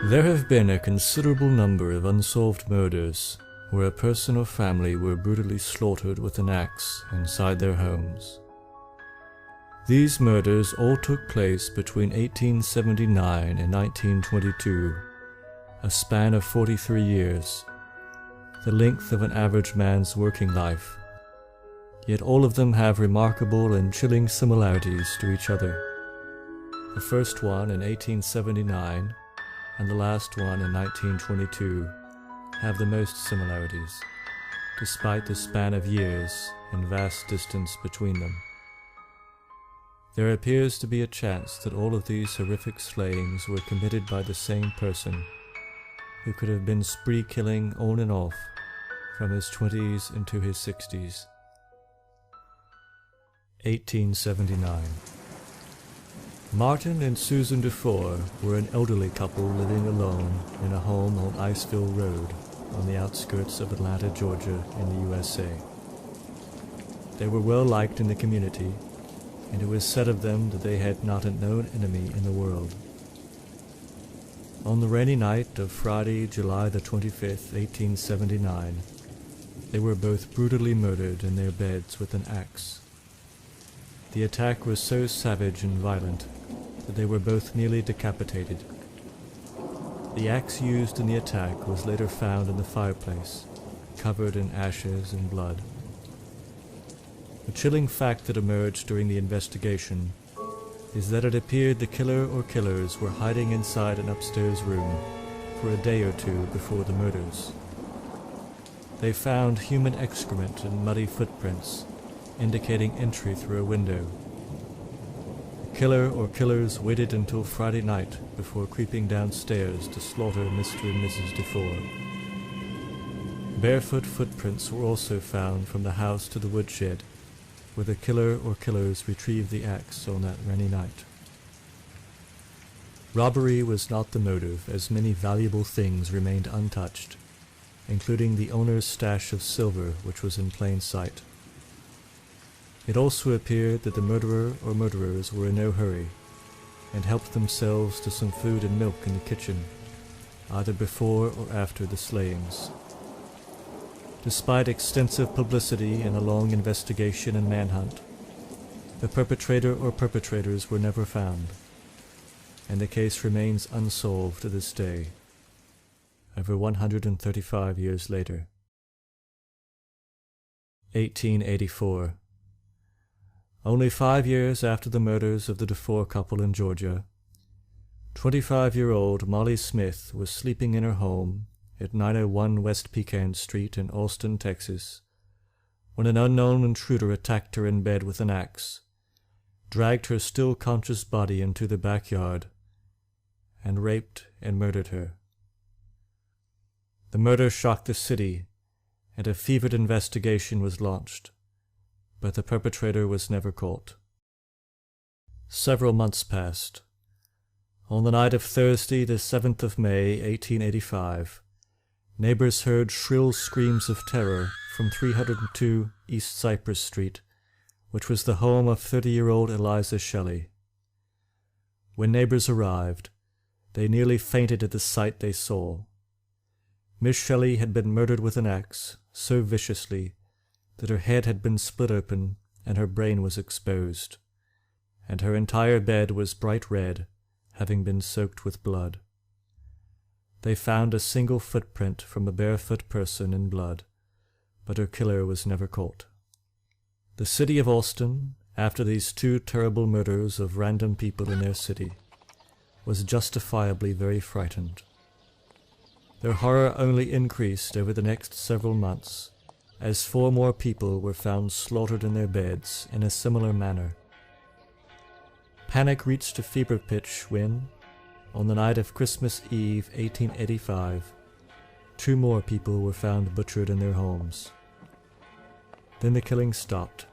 There have been a considerable number of unsolved murders where a person or family were brutally slaughtered with an axe inside their homes. These murders all took place between 1879 and 1922, a span of 43 years, the length of an average man's working life. Yet all of them have remarkable and chilling similarities to each other. The first one in 1879 and the last one in 1922 have the most similarities, despite the span of years and vast distance between them. There appears to be a chance that all of these horrific slayings were committed by the same person, who could have been spree killing on and off from his 20s into his 60s. 1879. Martin and Susan Dufour were an elderly couple living alone in a home on Iceville Road on the outskirts of Atlanta, Georgia in the USA. They were well liked in the community, and it was said of them that they had not a known enemy in the world. On the rainy night of Friday, July the 25th, 1879, they were both brutally murdered in their beds with an axe. The attack was so savage and violent that they were both nearly decapitated. The axe used in the attack was later found in the fireplace, covered in ashes and blood. The chilling fact that emerged during the investigation is that it appeared the killer or killers were hiding inside an upstairs room for a day or two before the murders. They found human excrement and muddy footprints, indicating entry through a window. The killer or killers waited until Friday night before creeping downstairs to slaughter Mr. and Mrs. Dufour. Barefoot footprints were also found from the house to the woodshed, where the killer or killers retrieved the axe on that rainy night. Robbery was not the motive, as many valuable things remained untouched, including the owner's stash of silver, which was in plain sight. It also appeared that the murderer or murderers were in no hurry, and helped themselves to some food and milk in the kitchen, either before or after the slayings. Despite extensive publicity and a long investigation and manhunt, the perpetrator or perpetrators were never found, and the case remains unsolved to this day, over 135 years later. 1884. Only 5 years after the murders of the Dufour couple in Georgia, 25-year-old Molly Smith was sleeping in her home at 901 West Pecan Street in Austin, Texas, when an unknown intruder attacked her in bed with an axe, dragged her still conscious body into the backyard, and raped and murdered her. The murder shocked the city, and a fevered investigation was launched, but the perpetrator was never caught. Several months passed. On the night of Thursday, the 7th of May, 1885, neighbors heard shrill screams of terror from 302 East Cypress Street, which was the home of 30-year-old Eliza Shelley. When neighbors arrived, they nearly fainted at the sight they saw. Miss Shelley had been murdered with an axe so viciously that her head had been split open and her brain was exposed, and her entire bed was bright red, having been soaked with blood. They found a single footprint from a barefoot person in blood, but her killer was never caught. The city of Austin, after these two terrible murders of random people in their city, was justifiably very frightened. Their horror only increased over the next several months, as 4 more people were found slaughtered in their beds in a similar manner. Panic reached a fever pitch when, on the night of Christmas Eve 1885, 2 more people were found butchered in their homes. Then the killing stopped,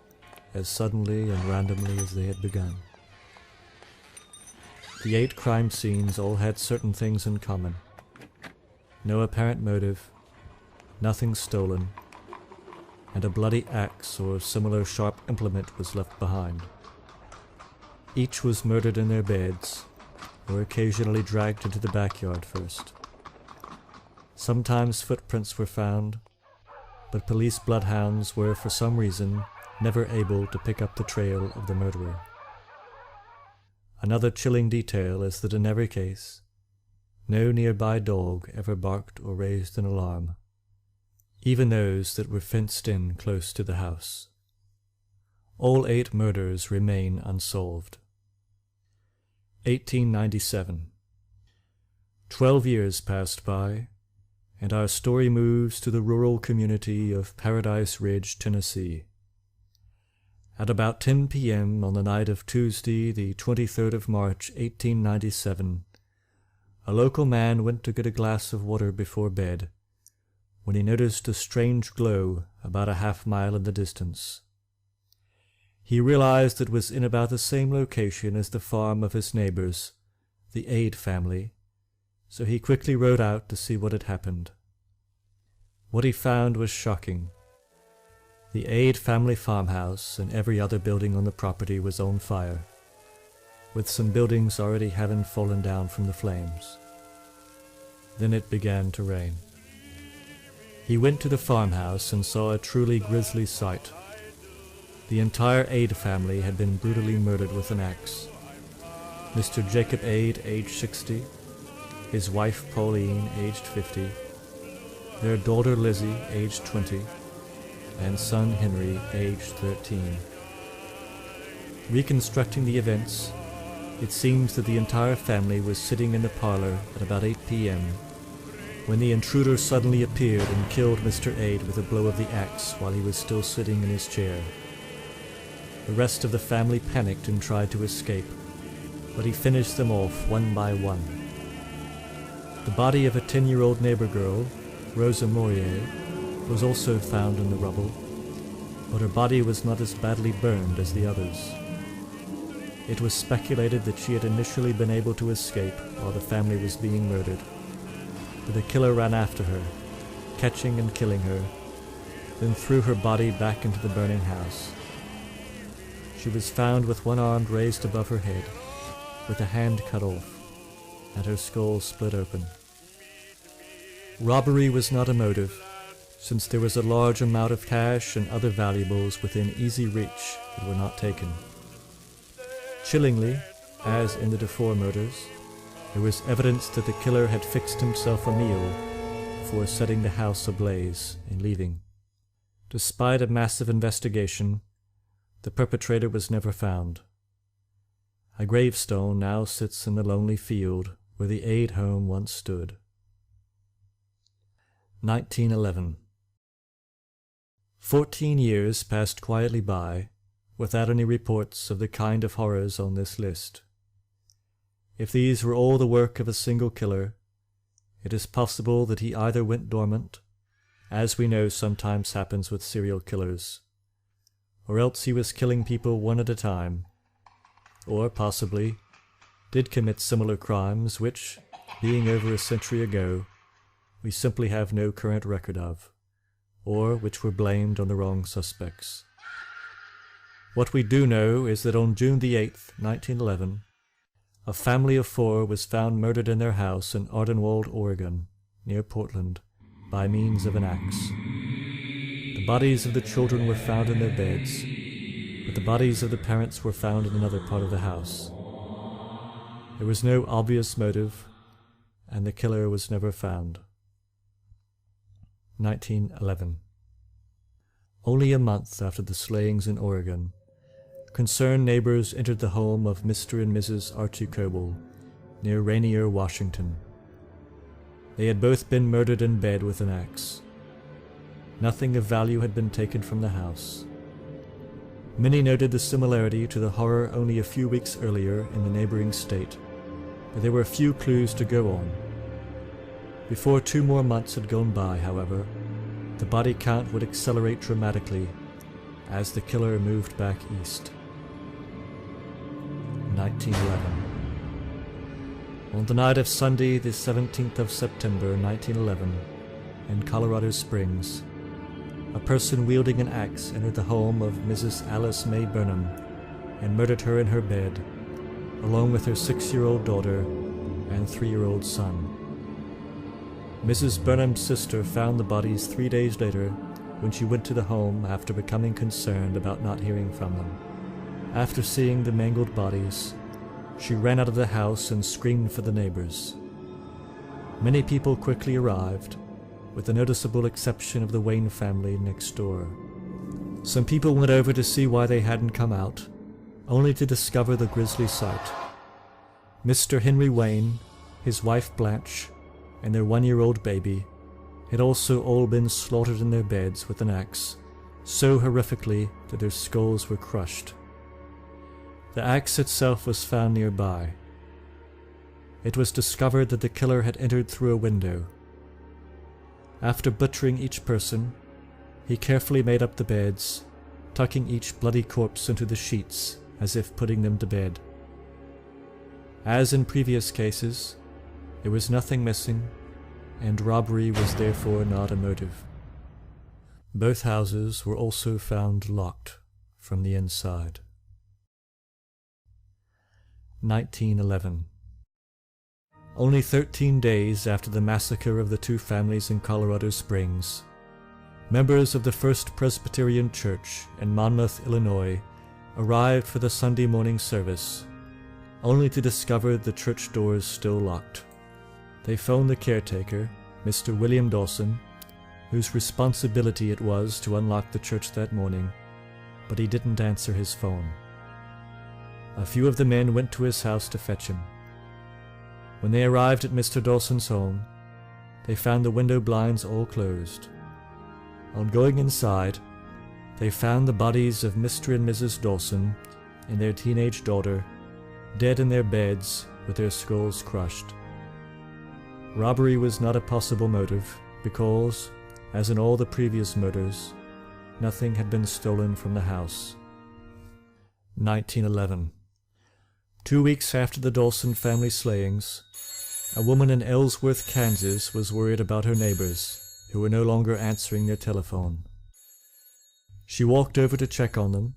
as suddenly and randomly as they had begun. The 8 crime scenes all had certain things in common. No apparent motive, nothing stolen, and a bloody axe or similar sharp implement was left behind. Each was murdered in their beds, were occasionally dragged into the backyard first. Sometimes footprints were found, but police bloodhounds were, for some reason, never able to pick up the trail of the murderer. Another chilling detail is that in every case, no nearby dog ever barked or raised an alarm, even those that were fenced in close to the house. All 8 murders remain unsolved. 1897. 12 years passed by, and our story moves to the rural community of Paradise Ridge, Tennessee. At about 10 p.m. on the night of Tuesday, the 23rd of March, 1897, a local man went to get a glass of water before bed, when he noticed a strange glow about a half-mile in the distance. He realized it was in about the same location as the farm of his neighbors, the Aid family, so he quickly rode out to see what had happened. What he found was shocking. The Aid family farmhouse and every other building on the property was on fire, with some buildings already having fallen down from the flames. Then it began to rain. He went to the farmhouse and saw a truly grisly sight. The entire Aid family had been brutally murdered with an axe. Mr. Jacob Aid, aged 60, his wife Pauline, aged 50, their daughter Lizzie, aged 20, and son Henry, aged 13. Reconstructing the events, it seems that the entire family was sitting in the parlor at about 8 p.m. when the intruder suddenly appeared and killed Mr. Aid with a blow of the axe while he was still sitting in his chair. The rest of the family panicked and tried to escape, but he finished them off one by one. The body of a 10-year-old neighbor girl, Rosa Morier, was also found in the rubble, but her body was not as badly burned as the others. It was speculated that she had initially been able to escape while the family was being murdered, but the killer ran after her, catching and killing her, then threw her body back into the burning house. She was found with one arm raised above her head, with a hand cut off, and her skull split open. Robbery was not a motive, since there was a large amount of cash and other valuables within easy reach that were not taken. Chillingly, as in the Dufour murders, there was evidence that the killer had fixed himself a meal before setting the house ablaze and leaving. Despite a massive investigation, the perpetrator was never found. A gravestone now sits in the lonely field where the Aid home once stood. 1911. 14 years passed quietly by, without any reports of the kind of horrors on this list. If these were all the work of a single killer, it is possible that he either went dormant, as we know sometimes happens with serial killers, or else he was killing people one at a time, or possibly did commit similar crimes which, being over a century ago, we simply have no current record of, or which were blamed on the wrong suspects. What we do know is that on June the 8th, 1911, a family of 4 was found murdered in their house in Ardenwald, Oregon, near Portland, by means of an axe. The bodies of the children were found in their beds, but the bodies of the parents were found in another part of the house. There was no obvious motive, and the killer was never found. 1911. Only a month after the slayings in Oregon, concerned neighbors entered the home of Mr. and Mrs. Archie Coble, near Rainier, Washington. They had both been murdered in bed with an axe. Nothing of value had been taken from the house. Many noted the similarity to the horror only a few weeks earlier in the neighboring state, but there were few clues to go on. Before 2 more months had gone by, however, the body count would accelerate dramatically as the killer moved back east. 1911. On the night of Sunday, the 17th of September, 1911, in Colorado Springs, a person wielding an axe entered the home of Mrs. Alice May Burnham and murdered her in her bed, along with her 6-year-old daughter, and 3-year-old son. Mrs. Burnham's sister found the bodies 3 days later when she went to the home after becoming concerned about not hearing from them. After seeing the mangled bodies, she ran out of the house and screamed for the neighbors. Many people quickly arrived, with the noticeable exception of the Wayne family next door. Some people went over to see why they hadn't come out, only to discover the grisly sight. Mr. Henry Wayne, his wife Blanche, and their 1-year-old baby had also all been slaughtered in their beds with an axe, so horrifically that their skulls were crushed. The axe itself was found nearby. It was discovered that the killer had entered through a window. After butchering each person, he carefully made up the beds, tucking each bloody corpse into the sheets as if putting them to bed. As in previous cases, there was nothing missing, and robbery was therefore not a motive. Both houses were also found locked from the inside. 1911. Only 13 days after the massacre of the 2 families in Colorado Springs, members of the First Presbyterian Church in Monmouth, Illinois, arrived for the Sunday morning service, only to discover the church doors still locked. They phoned the caretaker, Mr. William Dawson, whose responsibility it was to unlock the church that morning, but he didn't answer his phone. A few of the men went to his house to fetch him. When they arrived at Mr. Dawson's home, they found the window blinds all closed. On going inside, they found the bodies of Mr. and Mrs. Dawson and their teenage daughter dead in their beds with their skulls crushed. Robbery was not a possible motive because, as in all the previous murders, nothing had been stolen from the house. 1911. 2 weeks after the Dawson family slayings, a woman in Ellsworth, Kansas was worried about her neighbors, who were no longer answering their telephone. She walked over to check on them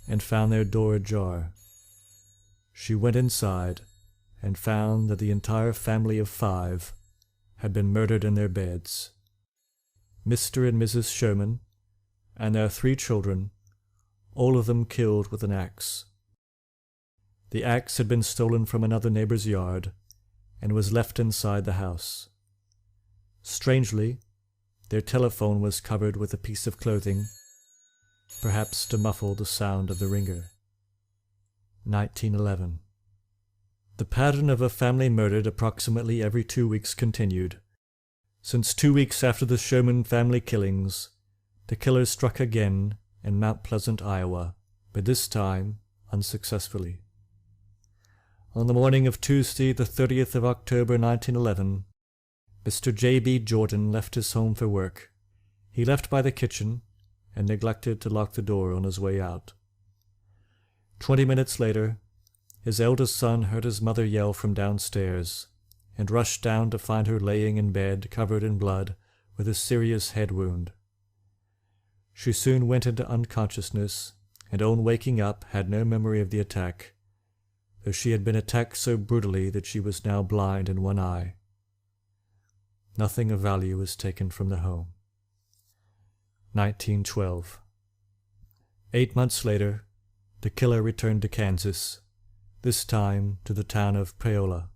and found their door ajar. She went inside and found that the entire family of 5 had been murdered in their beds. Mr. and Mrs. Sherman and their 3 children, all of them killed with an axe. The axe had been stolen from another neighbor's yard and was left inside the house. Strangely, their telephone was covered with a piece of clothing, perhaps to muffle the sound of the ringer. 1911. The pattern of a family murdered approximately every 2 weeks continued. Since 2 weeks after the Sherman family killings, the killers struck again in Mount Pleasant, Iowa, but this time unsuccessfully. On the morning of Tuesday, the 30th of October, 1911, Mr. J.B. Jordan left his home for work. He left by the kitchen and neglected to lock the door on his way out. 20 minutes later, his eldest son heard his mother yell from downstairs and rushed down to find her laying in bed covered in blood with a serious head wound. She soon went into unconsciousness and on waking up had no memory of the attack, though she had been attacked so brutally that she was now blind in one eye. Nothing of value was taken from the home. 1912. 8 months later, the killer returned to Kansas, this time to the town of Paola.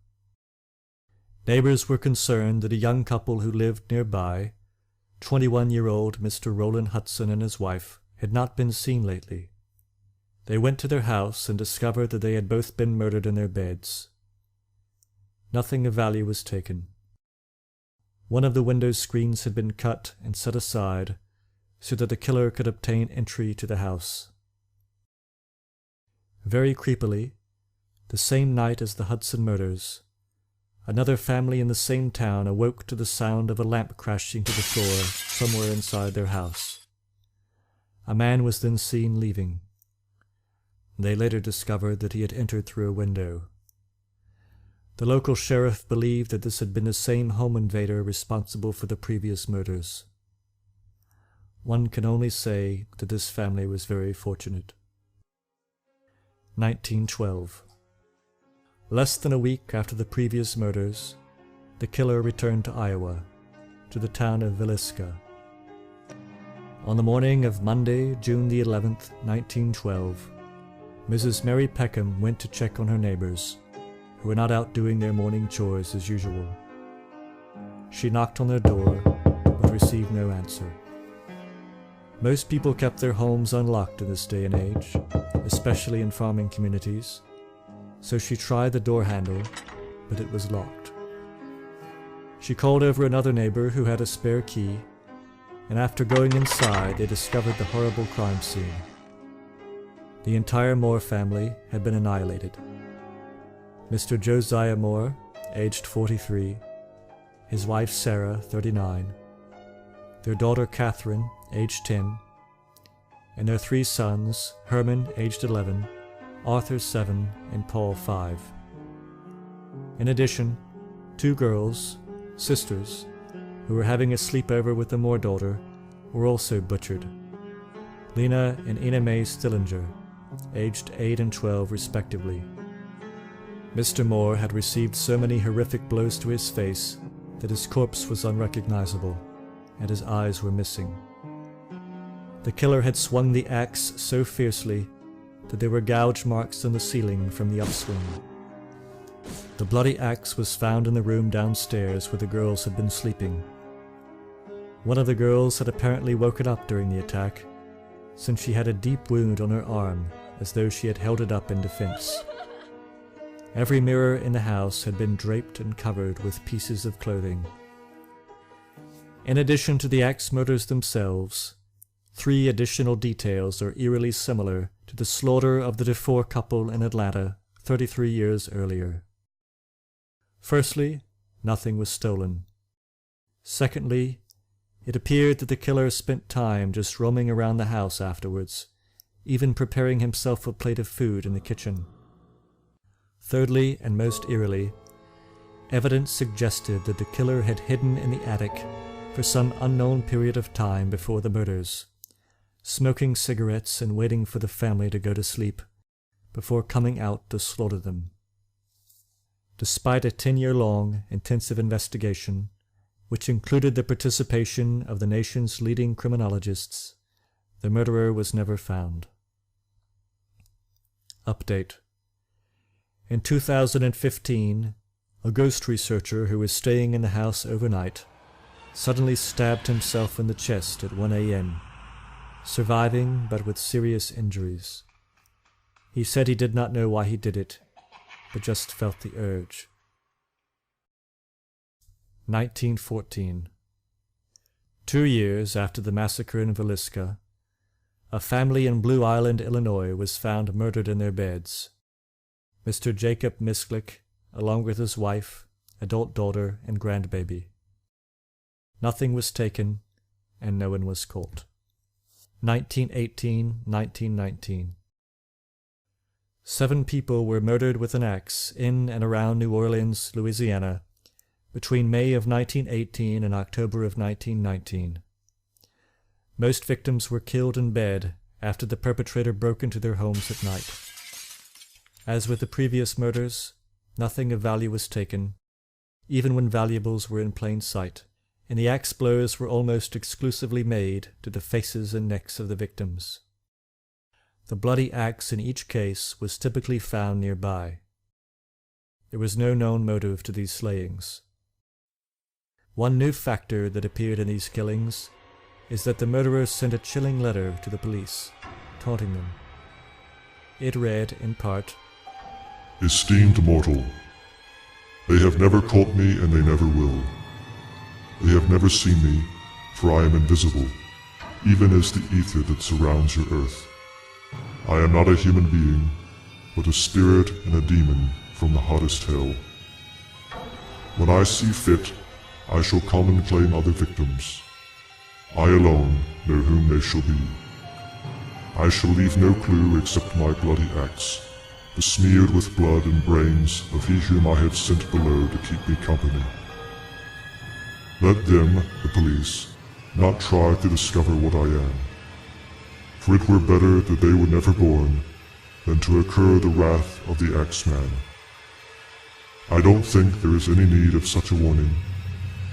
Neighbors were concerned that a young couple who lived nearby, 21-year-old Mr. Roland Hudson and his wife, had not been seen lately. They went to their house and discovered that they had both been murdered in their beds. Nothing of value was taken. One of the window screens had been cut and set aside so that the killer could obtain entry to the house. Very creepily, the same night as the Hudson murders, another family in the same town awoke to the sound of a lamp crashing to the floor somewhere inside their house. A man was then seen leaving. They later discovered that he had entered through a window. The local sheriff believed that this had been the same home invader responsible for the previous murders. One can only say that this family was very fortunate. 1912. Less than a week after the previous murders, the killer returned to Iowa, to the town of Villisca. On the morning of Monday, June the 11th, 1912, Mrs. Mary Peckham went to check on her neighbors, who were not out doing their morning chores as usual. She knocked on their door, but received no answer. Most people kept their homes unlocked in this day and age, especially in farming communities, so she tried the door handle, but it was locked. She called over another neighbor who had a spare key, and after going inside, they discovered the horrible crime scene. The entire Moore family had been annihilated. Mr. Josiah Moore, aged 43, his wife Sarah, 39, their daughter Catherine, aged 10, and their 3 sons, Herman, aged 11, Arthur, 7, and Paul, 5. In addition, 2 girls, sisters, who were having a sleepover with the Moore daughter, were also butchered. Lena and Ina Mae Stillinger, aged 8 and 12 respectively. Mr. Moore had received so many horrific blows to his face that his corpse was unrecognizable, and his eyes were missing. The killer had swung the axe so fiercely that there were gouge marks on the ceiling from the upswing. The bloody axe was found in the room downstairs where the girls had been sleeping. One of the girls had apparently woken up during the attack, since she had a deep wound on her arm, as though she had held it up in defense. Every mirror in the house had been draped and covered with pieces of clothing. In addition to the axe murders themselves, 3 additional details are eerily similar to the slaughter of the DeFore couple in Atlanta 33 years earlier. Firstly, nothing was stolen. Secondly, it appeared that the killer spent time just roaming around the house afterwards, even preparing himself a plate of food in the kitchen. Thirdly, and most eerily, evidence suggested that the killer had hidden in the attic for some unknown period of time before the murders, smoking cigarettes and waiting for the family to go to sleep before coming out to slaughter them. Despite a 10-year-long intensive investigation, which included the participation of the nation's leading criminologists, the murderer was never found. Update. In 2015, a ghost researcher who was staying in the house overnight suddenly stabbed himself in the chest at 1 a.m., surviving but with serious injuries. He said he did not know why he did it, but just felt the urge. 1914. 2 years after the massacre in Villisca, a family in Blue Island, Illinois was found murdered in their beds. Mr. Jacob Misglick, along with his wife, adult daughter, and grandbaby. Nothing was taken, and no one was caught. 1918-1919. 7 people were murdered with an axe in and around New Orleans, Louisiana, between May of 1918 and October of 1919. Most victims were killed in bed after the perpetrator broke into their homes at night. As with the previous murders, nothing of value was taken, even when valuables were in plain sight, and the axe blows were almost exclusively made to the faces and necks of the victims. The bloody axe in each case was typically found nearby. There was no known motive to these slayings. One new factor that appeared in these killings is that the murderers sent a chilling letter to the police, taunting them. It read, in part, "Esteemed mortal, they have never caught me and they never will. They have never seen me, for I am invisible, even as the ether that surrounds your earth. I am not a human being, but a spirit and a demon from the hottest hell. When I see fit, I shall come and claim other victims. I alone know whom they shall be. I shall leave no clue except my bloody axe, besmeared with blood and brains of he whom I have sent below to keep me company. Let them, the police, not try to discover what I am, for it were better that they were never born than to incur the wrath of the Axeman. I don't think there is any need of such a warning,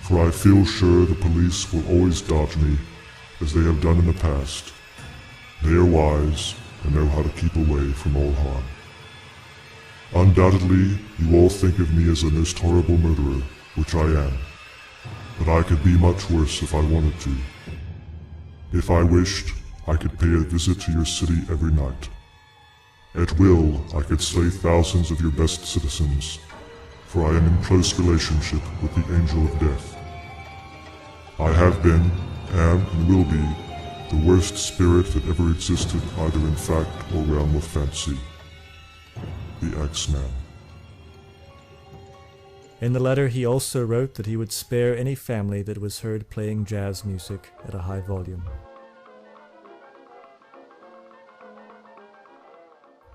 for I feel sure the police will always dodge me, as they have done in the past. They are wise and know how to keep away from all harm. Undoubtedly, you all think of me as a most horrible murderer, which I am, but I could be much worse if I wanted to. If I wished, I could pay a visit to your city every night. At will, I could slay thousands of your best citizens, for I am in close relationship with the Angel of Death. I have been, am, and will be the worst spirit that ever existed either in fact or realm of fancy. The X-Man. In the letter he also wrote that he would spare any family that was heard playing jazz music at a high volume.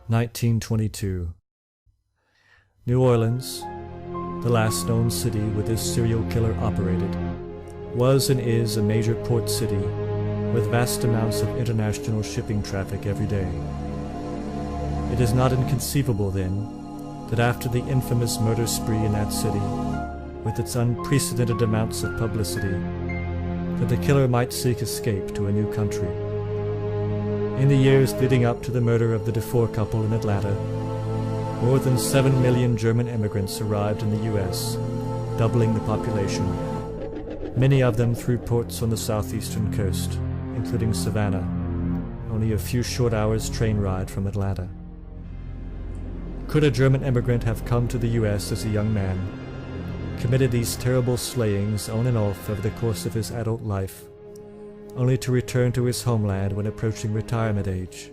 1922. New Orleans, the last known city where this serial killer operated, was and is a major port city with vast amounts of international shipping traffic every day. It is not inconceivable, then, that after the infamous murder spree in that city, with its unprecedented amounts of publicity, that the killer might seek escape to a new country. In the years leading up to the murder of the Dufour couple in Atlanta, more than 7 million German immigrants arrived in the U.S., doubling the population, many of them through ports on the southeastern coast, including Savannah, only a few short hours' train ride from Atlanta. Could a German immigrant have come to the U.S. as a young man, committed these terrible slayings on and off over the course of his adult life, only to return to his homeland when approaching retirement age?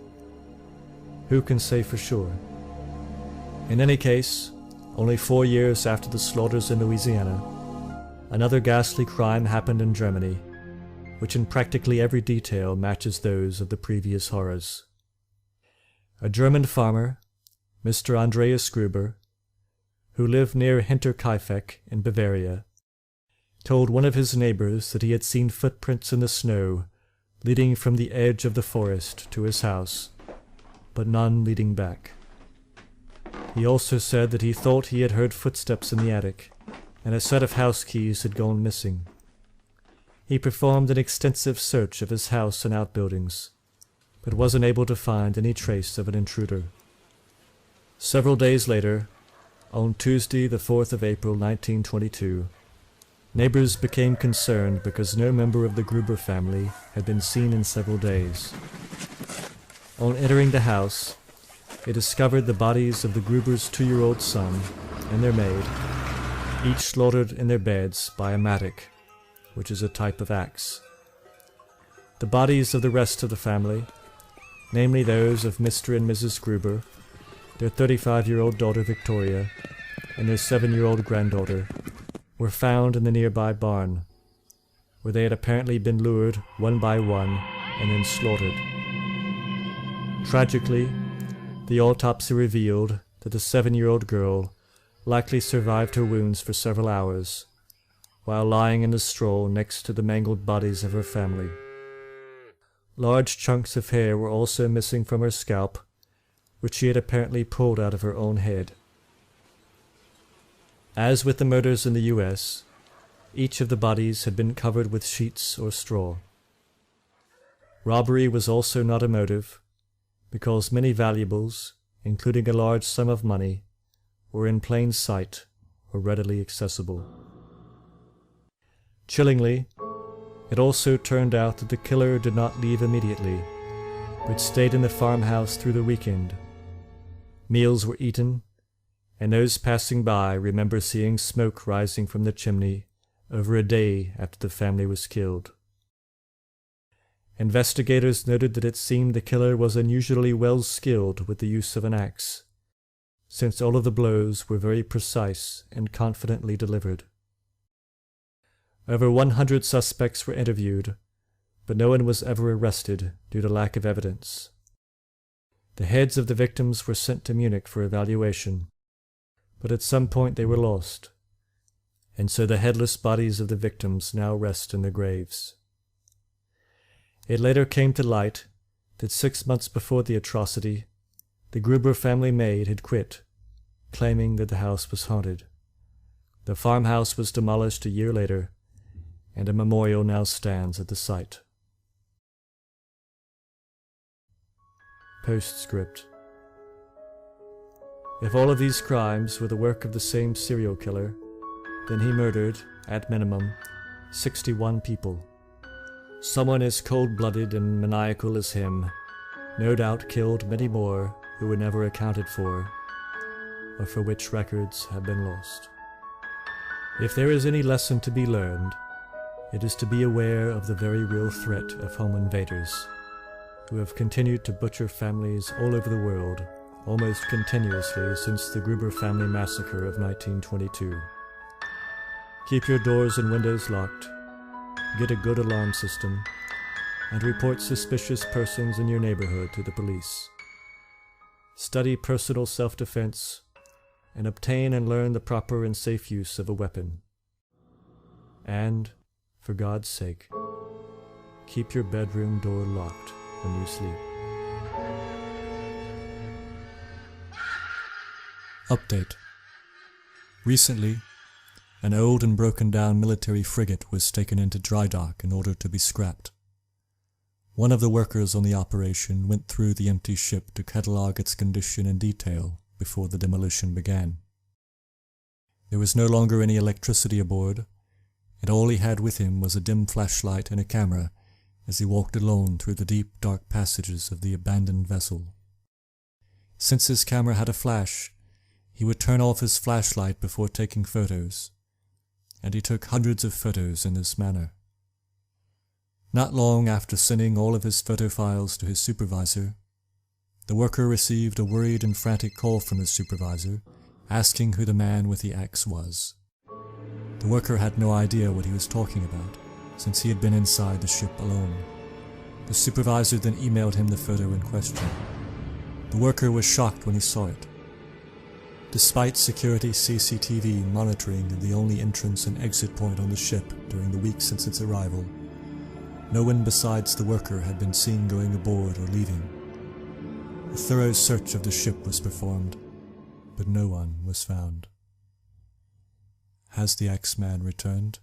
Who can say for sure? In any case, only 4 years after the slaughters in Louisiana, another ghastly crime happened in Germany, which in practically every detail matches those of the previous horrors. A German farmer, Mr. Andreas Gruber, who lived near Hinterkaifeck in Bavaria, told one of his neighbors that he had seen footprints in the snow leading from the edge of the forest to his house, but none leading back. He also said that he thought he had heard footsteps in the attic, and a set of house keys had gone missing. He performed an extensive search of his house and outbuildings, but was unable to find any trace of an intruder. Several days later, on Tuesday the 4th of April 1922, neighbors became concerned because no member of the Gruber family had been seen in several days. On entering the house, they discovered the bodies of the Gruber's 2-year-old son and their maid, each slaughtered in their beds by a mattock, which is a type of axe. The bodies of the rest of the family, namely those of Mr. and Mrs. Gruber, their 35-year-old daughter Victoria, and their 7-year-old granddaughter, were found in the nearby barn, where they had apparently been lured one by one and then slaughtered. Tragically, the autopsy revealed that the 7-year-old girl likely survived her wounds for several hours, while lying in the straw next to the mangled bodies of her family. Large chunks of hair were also missing from her scalp, which she had apparently pulled out of her own head. As with the murders in the U.S., each of the bodies had been covered with sheets or straw. Robbery was also not a motive, because many valuables, including a large sum of money, were in plain sight or readily accessible. Chillingly, it also turned out that the killer did not leave immediately, but stayed in the farmhouse through the weekend. Meals were eaten, and those passing by remember seeing smoke rising from the chimney over a day after the family was killed. Investigators noted that it seemed the killer was unusually well skilled with the use of an axe, since all of the blows were very precise and confidently delivered. Over 100 suspects were interviewed, but no one was ever arrested due to lack of evidence. The heads of the victims were sent to Munich for evaluation, but at some point they were lost, and so the headless bodies of the victims now rest in their graves. It later came to light that 6 months before the atrocity, the Gruber family maid had quit, claiming that the house was haunted. The farmhouse was demolished a year later, and a memorial now stands at the site. Postscript. If all of these crimes were the work of the same serial killer, then he murdered, at minimum, 61 people. Someone as cold-blooded and maniacal as him no doubt killed many more who were never accounted for, or for which records have been lost. If there is any lesson to be learned, it is to be aware of the very real threat of home invaders, who have continued to butcher families all over the world almost continuously since the Gruber family massacre of 1922. Keep your doors and windows locked, get a good alarm system, and report suspicious persons in your neighborhood to the police. Study personal self-defense, and obtain and learn the proper and safe use of a weapon. And, for God's sake, keep your bedroom door locked when you sleep. Update. Recently, an old and broken-down military frigate was taken into dry dock in order to be scrapped. One of the workers on the operation went through the empty ship to catalogue its condition in detail before the demolition began. There was no longer any electricity aboard, and all he had with him was a dim flashlight and a camera as he walked alone through the deep, dark passages of the abandoned vessel. Since his camera had a flash, he would turn off his flashlight before taking photos, and he took hundreds of photos in this manner. Not long after sending all of his photo files to his supervisor, the worker received a worried and frantic call from his supervisor, asking who the man with the axe was. The worker had no idea what he was talking about, since he had been inside the ship alone. The supervisor then emailed him the photo in question. The worker was shocked when he saw it. Despite security CCTV monitoring the only entrance and exit point on the ship during the week since its arrival, no one besides the worker had been seen going aboard or leaving. A thorough search of the ship was performed, but no one was found. Has the Axeman returned?